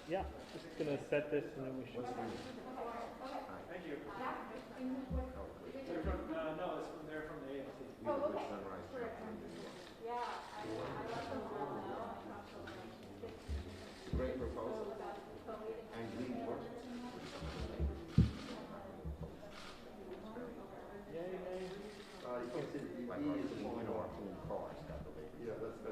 Yeah, just gonna set this and then we should. Thank you. No, they're from the ALC. Oh, okay. Yeah. Great proposal. And we work. Yay. You can see the like our point or our own cars, I believe. Yeah, that's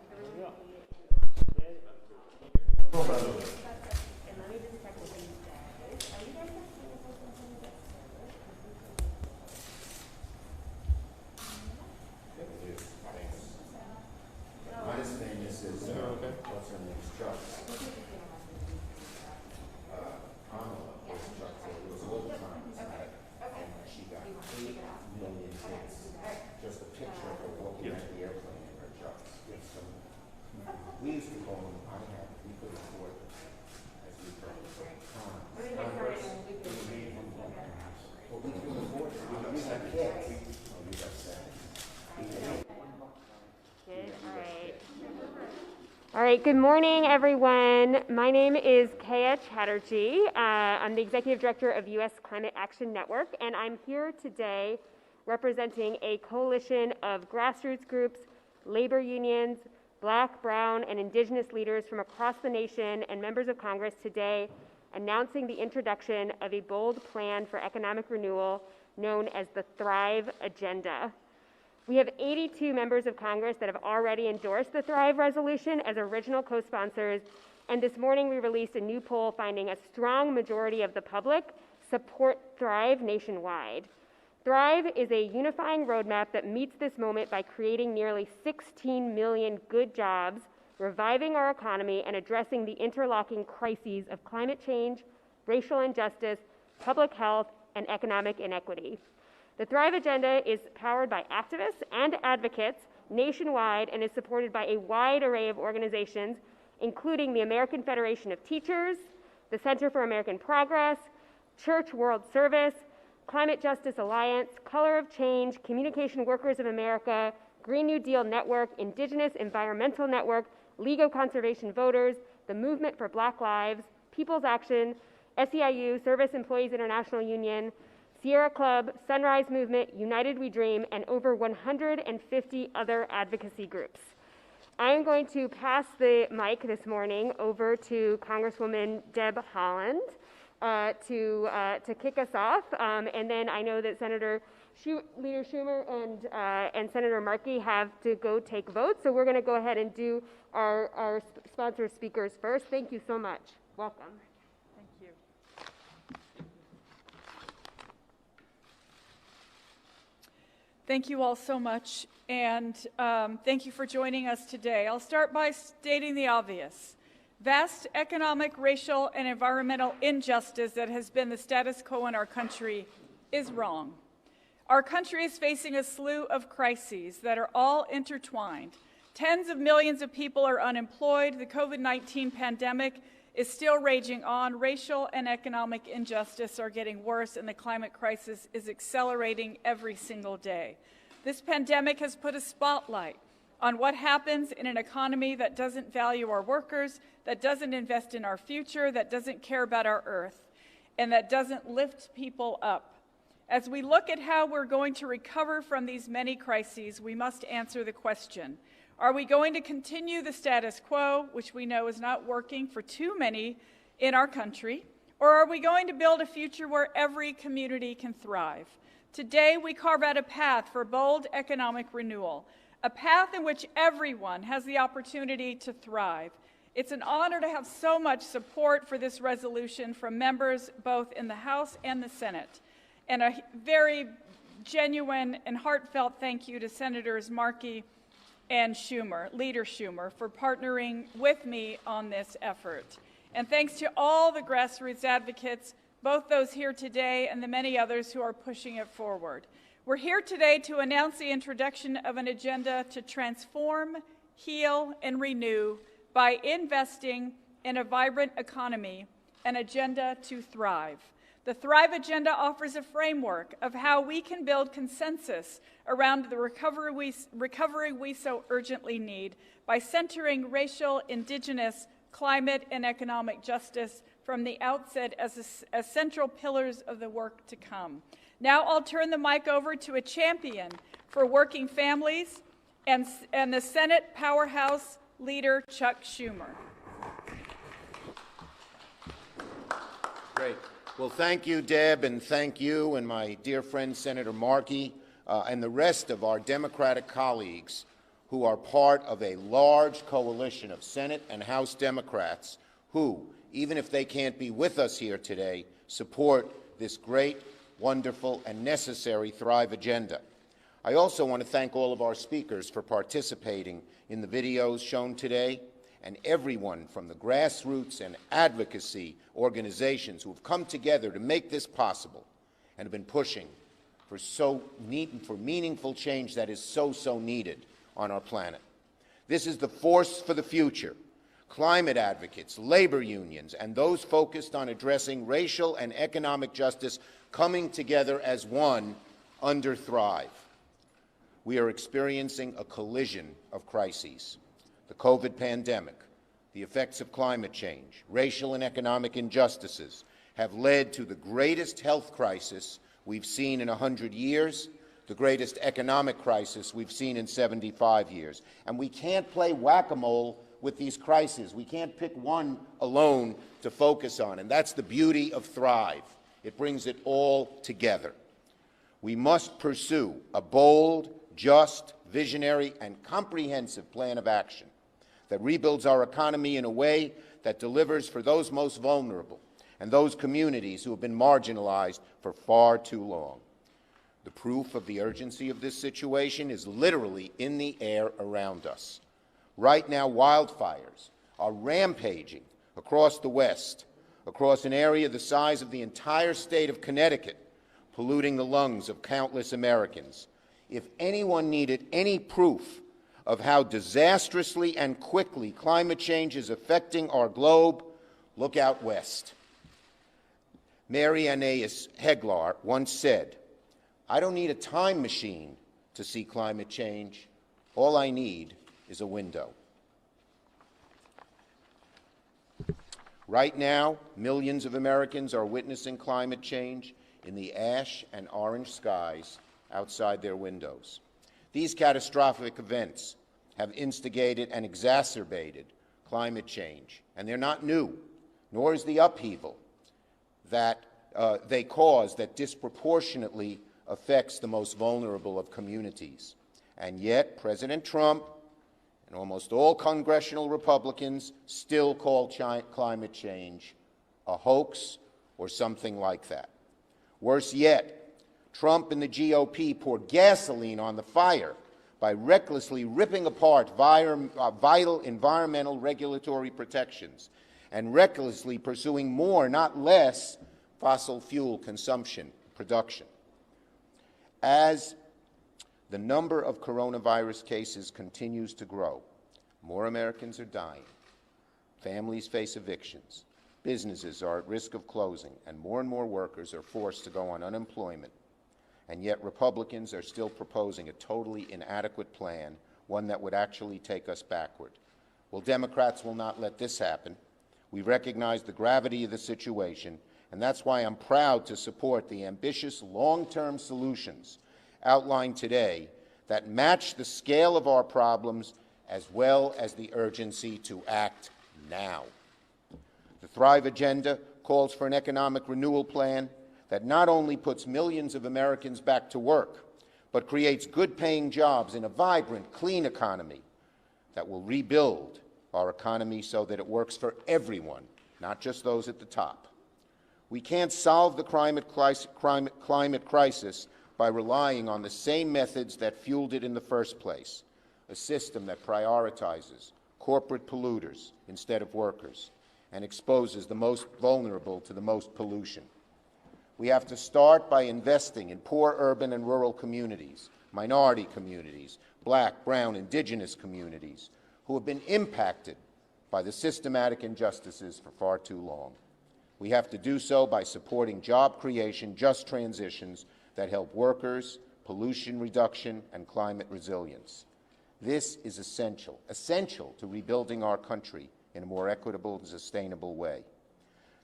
There we go. Not as famous as what's her name's Chuck. Pamela was Chuck, so it was old times. And she got 8 million hits. Just a picture of her walking at the airplane in her chucks. We used to call them, we could afford them. As we called them. Converse. Well, we could afford them. We had kids. Oh, we got 7. Good. All right. Good morning, everyone. My name is Kaya Chatterjee. I'm the Executive Director of U.S. Climate Action Network, and I'm here today representing a coalition of grassroots groups, labor unions, Black, Brown, and Indigenous leaders from across the nation and members of Congress today announcing the introduction of a bold plan for economic renewal known as the Thrive Agenda. We have 82 members of Congress that have already endorsed the Thrive resolution as original co-sponsors, and this morning we released a new poll finding a strong majority of the public support Thrive nationwide. Thrive is a unifying roadmap that meets this moment by creating nearly 16 million good jobs, reviving our economy, and addressing the interlocking crises of climate change, racial injustice, public health, and economic inequity. The Thrive Agenda is powered by activists and advocates nationwide and is supported by a wide array of organizations, including the American Federation of Teachers, the Center for American Progress, Church World Service, Climate Justice Alliance, Color of Change, Communication Workers of America, Green New Deal Network, Indigenous Environmental Network, League of Conservation Voters, the Movement for Black Lives, People's Action, SEIU, Service Employees International Union, Sierra Club, Sunrise Movement, United We Dream, and over 150 other advocacy groups. I am going to pass the mic this morning over to Congresswoman Deb Haaland to kick us off, and then I know that Leader Schumer and Senator Markey have to go take votes, so we're going to go ahead and do our sponsored speakers first. Thank you so much. Welcome. Thank you. Thank you all so much, and thank you for joining us today. I'll start by stating the obvious. Vast economic, racial, and environmental injustice that has been the status quo in our country is wrong. Our country is facing a slew of crises that are all intertwined. Tens of millions of people are unemployed. The COVID-19 pandemic is still raging on. Racial and economic injustice are getting worse, and the climate crisis is accelerating every single day. This pandemic has put a spotlight on what happens in an economy that doesn't value our workers, that doesn't invest in our future, that doesn't care about our earth, and that doesn't lift people up. As we look at how we're going to recover from these many crises, we must answer the question: are we going to continue the status quo, which we know is not working for too many in our country, or are we going to build a future where every community can thrive? Today, we carve out a path for bold economic renewal, a path in which everyone has the opportunity to thrive. It's an honor to have so much support for this resolution from members both in the House and the Senate, and a very genuine and heartfelt thank you to Senators Markey and Schumer, Leader Schumer, for partnering with me on this effort. And thanks to all the grassroots advocates, both those here today and the many others who are pushing it forward. We're here today to announce the introduction of an agenda to transform, heal, and renew by investing in a vibrant economy, an agenda to thrive. The Thrive Agenda offers a framework of how we can build consensus around the recovery we so urgently need by centering racial, indigenous, climate, and economic justice from the outset as central pillars of the work to come. Now I'll turn the mic over to a champion for working families and the Senate powerhouse leader, Chuck Schumer. Great. Well, thank you, Deb, and thank you and my dear friend Senator Markey and the rest of our Democratic colleagues who are part of a large coalition of Senate and House Democrats who, even if they can't be with us here today, support this great, wonderful, and necessary Thrive Agenda. I also want to thank all of our speakers for participating in the videos shown today, and everyone from the grassroots and advocacy organizations who have come together to make this possible and have been pushing for meaningful change that is so needed on our planet. This is the force for the future. Climate advocates, labor unions, and those focused on addressing racial and economic justice coming together as one under Thrive. We are experiencing a collision of crises. The COVID pandemic, the effects of climate change, racial and economic injustices have led to the greatest health crisis we've seen in 100 years, the greatest economic crisis we've seen in 75 years. And we can't play whack-a-mole with these crises. We can't pick one alone to focus on, and that's the beauty of Thrive. It brings it all together. We must pursue a bold, just, visionary, and comprehensive plan of action that rebuilds our economy in a way that delivers for those most vulnerable and those communities who have been marginalized for far too long. The proof of the urgency of this situation is literally in the air around us. Right now, wildfires are rampaging across the West, across an area the size of the entire state of Connecticut, polluting the lungs of countless Americans. If anyone needed any proof of how disastrously and quickly climate change is affecting our globe, look out west. Mary Annaeus Heglar once said, "I don't need a time machine to see climate change. All I need is a window." Right now, millions of Americans are witnessing climate change in the ash and orange skies outside their windows. These catastrophic events have instigated and exacerbated climate change, and they're not new, nor is the upheaval that they cause that disproportionately affects the most vulnerable of communities. And yet, President Trump and almost all congressional Republicans still call climate change a hoax or something like that. Worse yet, Trump and the GOP poured gasoline on the fire by recklessly ripping apart vital environmental regulatory protections and recklessly pursuing more, not less, fossil fuel consumption production. As the number of coronavirus cases continues to grow, more Americans are dying, families face evictions, businesses are at risk of closing, and more workers are forced to go on unemployment. And yet Republicans are still proposing a totally inadequate plan, one that would actually take us backward. Well, Democrats will not let this happen. We recognize the gravity of the situation, and that's why I'm proud to support the ambitious long-term solutions outlined today that match the scale of our problems as well as the urgency to act now. The Thrive Agenda calls for an economic renewal plan that not only puts millions of Americans back to work, but creates good-paying jobs in a vibrant, clean economy that will rebuild our economy so that it works for everyone, not just those at the top. We can't solve the climate crisis by relying on the same methods that fueled it in the first place, a system that prioritizes corporate polluters instead of workers and exposes the most vulnerable to the most pollution. We have to start by investing in poor urban and rural communities, minority communities, black, brown, indigenous communities who have been impacted by the systematic injustices for far too long. We have to do so by supporting job creation, just transitions that help workers, pollution reduction, and climate resilience. This is essential to rebuilding our country in a more equitable and sustainable way.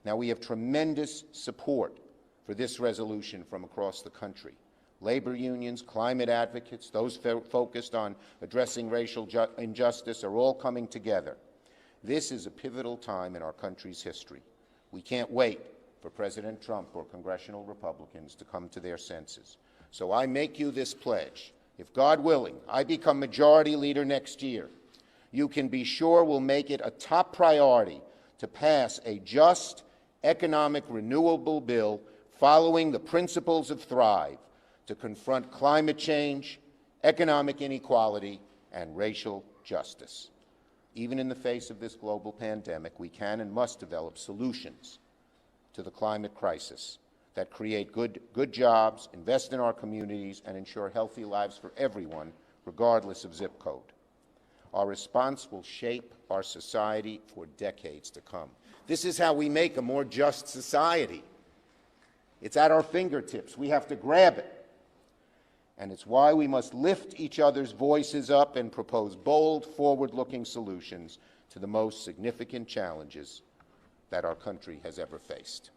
Now, we have tremendous support for this resolution from across the country. Labor unions, climate advocates, those focused on addressing racial injustice are all coming together. This is a pivotal time in our country's history. We can't wait for President Trump or congressional Republicans to come to their senses. So I make you this pledge. If God willing, I become majority leader next year, you can be sure we'll make it a top priority to pass a just, economic, renewable bill following the principles of Thrive to confront climate change, economic inequality, and racial justice. Even in the face of this global pandemic, we can and must develop solutions to the climate crisis that create good jobs, invest in our communities, and ensure healthy lives for everyone, regardless of zip code. Our response will shape our society for decades to come. This is how we make a more just society. It's at our fingertips. We have to grab it. And it's why we must lift each other's voices up and propose bold, forward-looking solutions to the most significant challenges that our country has ever faced.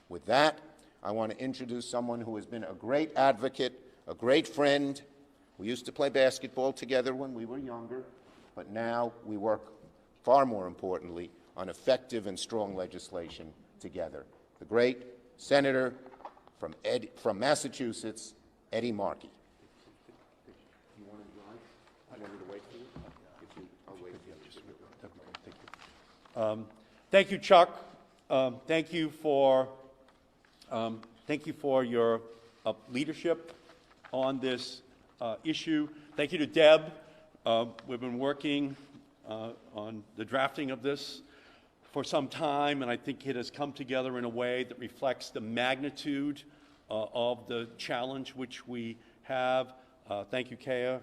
With that, I want to introduce someone who has been a great advocate, a great friend. We used to play basketball together when we were younger, but now we work, far more importantly, on effective and strong legislation together. The great Senator from Massachusetts, Eddie Markey. You want to drive? I want to wait for you. I'll wait for you. Thank you, Chuck. Thank you for your leadership on this issue. Thank you to Deb. We've been working on the drafting of this for some time, and I think it has come together in a way that reflects the magnitude of the challenge which we have. Thank you, Kaya.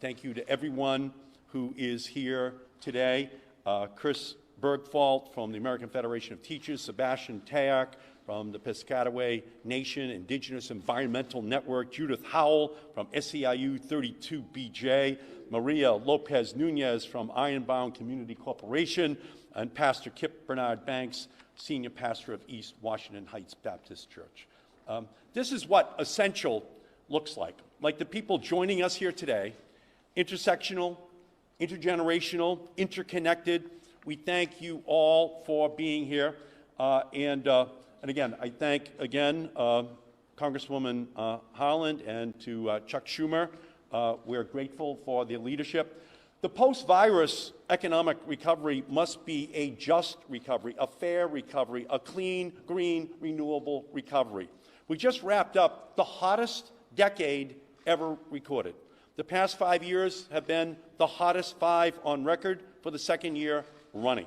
Thank you to everyone who is here today. Chris Bergfault from the American Federation of Teachers, Sebastian Tayak from the Piscataway Nation Indigenous Environmental Network, Judith Howell from SEIU 32BJ, Maria Lopez Nunez from Ironbound Community Corporation, and Pastor Kip Bernard Banks, Senior Pastor of East Washington Heights Baptist Church. This is what essential looks like the people joining us here today, intersectional, intergenerational, interconnected. We thank you all for being here. And again, I thank Congresswoman Haaland and to Chuck Schumer. We're grateful for their leadership. The post-virus economic recovery must be a just recovery, a fair recovery, a clean, green, renewable recovery. We just wrapped up the hottest decade ever recorded. The past 5 years have been the hottest 5 on record for the second year running.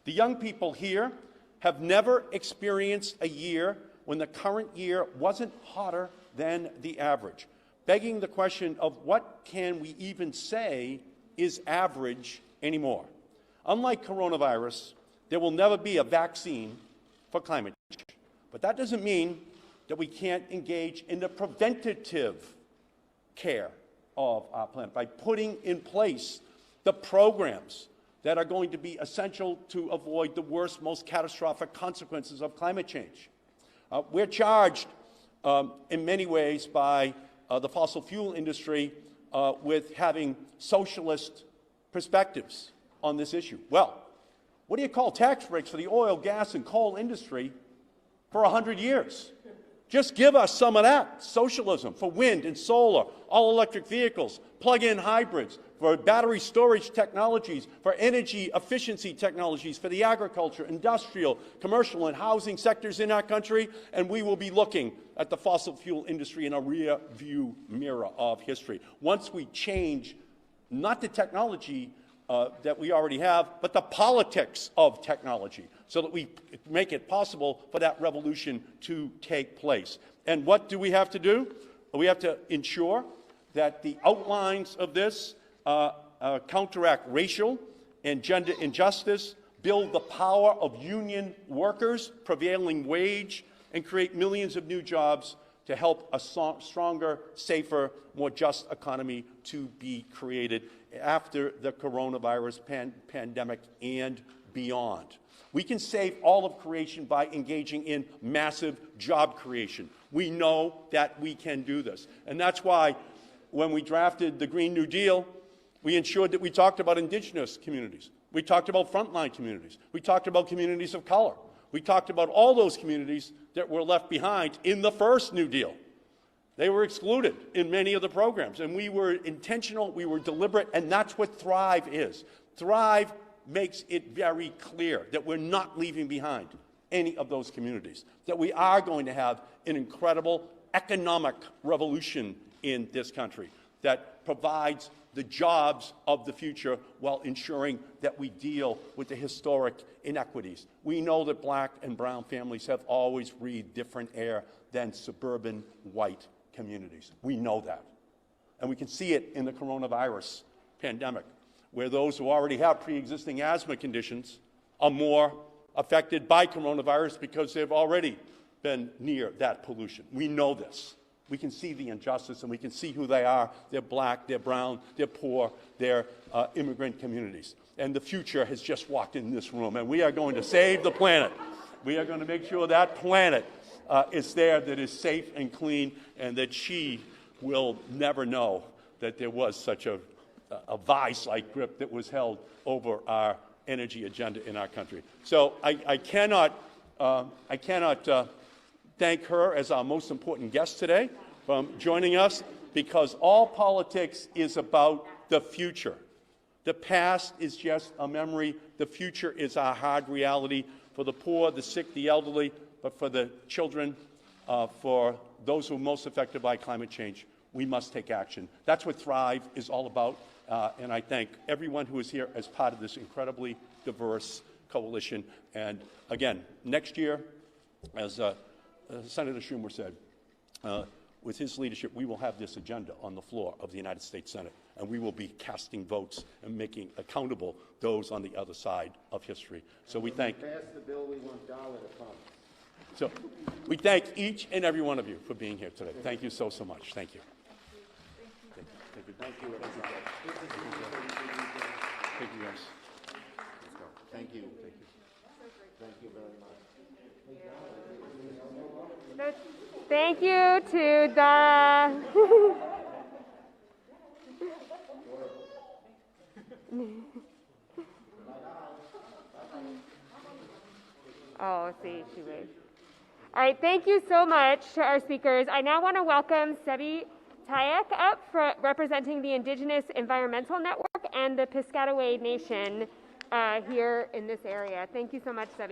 The young people here have never experienced a year when the current year wasn't hotter than the average, begging the question of what can we even say is average anymore. Unlike coronavirus, there will never be a vaccine for climate change. But that doesn't mean that we can't engage in the preventative care of our planet by putting in place the programs that are going to be essential to avoid the worst, most catastrophic consequences of climate change. We're charged in many ways by the fossil fuel industry with having socialist perspectives on this issue. Well, what do you call tax breaks for the oil, gas, and coal industry for 100 years? Just give us some of that. Socialism for wind and solar, all-electric vehicles, plug-in hybrids, for battery storage technologies, for energy efficiency technologies, for the agriculture, industrial, commercial, and housing sectors in our country, and we will be looking at the fossil fuel industry in a rear-view mirror of history. Once we change not the technology that we already have, but the politics of technology, so that we make it possible for that revolution to take place. And what do we have to do? We have to ensure that the outlines of this counteract racial and gender injustice, build the power of union workers, prevailing wage, and create millions of new jobs to help a stronger, safer, more just economy to be created after the coronavirus pandemic and beyond. We can save all of creation by engaging in massive job creation. We know that we can do this. And that's why when we drafted the Green New Deal, we ensured that we talked about indigenous communities. We talked about frontline communities. We talked about communities of color. We talked about all those communities that were left behind in the first New Deal. They were excluded in many of the programs, and we were intentional, we were deliberate, and that's what Thrive is. Thrive makes it very clear that we're not leaving behind any of those communities, that we are going to have an incredible economic revolution in this country that provides the jobs of the future while ensuring that we deal with the historic inequities. We know that black and brown families have always breathed different air than suburban white communities. We know that. And we can see it in the coronavirus pandemic, where those who already have pre-existing asthma conditions are more affected by coronavirus because they've already been near that pollution. We know this. We can see the injustice, and we can see who they are. They're black, they're brown, they're poor, they're immigrant communities. And the future has just walked in this room, and we are going to save the planet. We are going to make sure that planet is there, that is safe and clean, and that she will never know that there was such a vice-like grip that was held over our energy agenda in our country. So I cannot thank her as our most important guest today from joining us, because all politics is about the future. The past is just a memory. The future is our hard reality for the poor, the sick, the elderly, but for the children, for those who are most affected by climate change. We must take action. That's what Thrive is all about, and I thank everyone who is here as part of this incredibly diverse coalition. And again, next year, as Senator Schumer said, with his leadership, we will have this agenda on the floor of the United States Senate, and we will be casting votes and making accountable those on the other side of history. So we thank. Pass the bill, we want $1 a pump. So we thank each and every one of you for being here today. Thank you so much. Thank you. Thank you. Thank you, everybody. Thank you, guys. Let's go. Thank you. you. Thank you very much. So, thank you to the oh, see, she waved. All right, thank you so much to our speakers. I now want to welcome Sebi Tayak up for representing the Indigenous Environmental Network and the Piscataway Nation here in this area. Thank you so much, Sebi.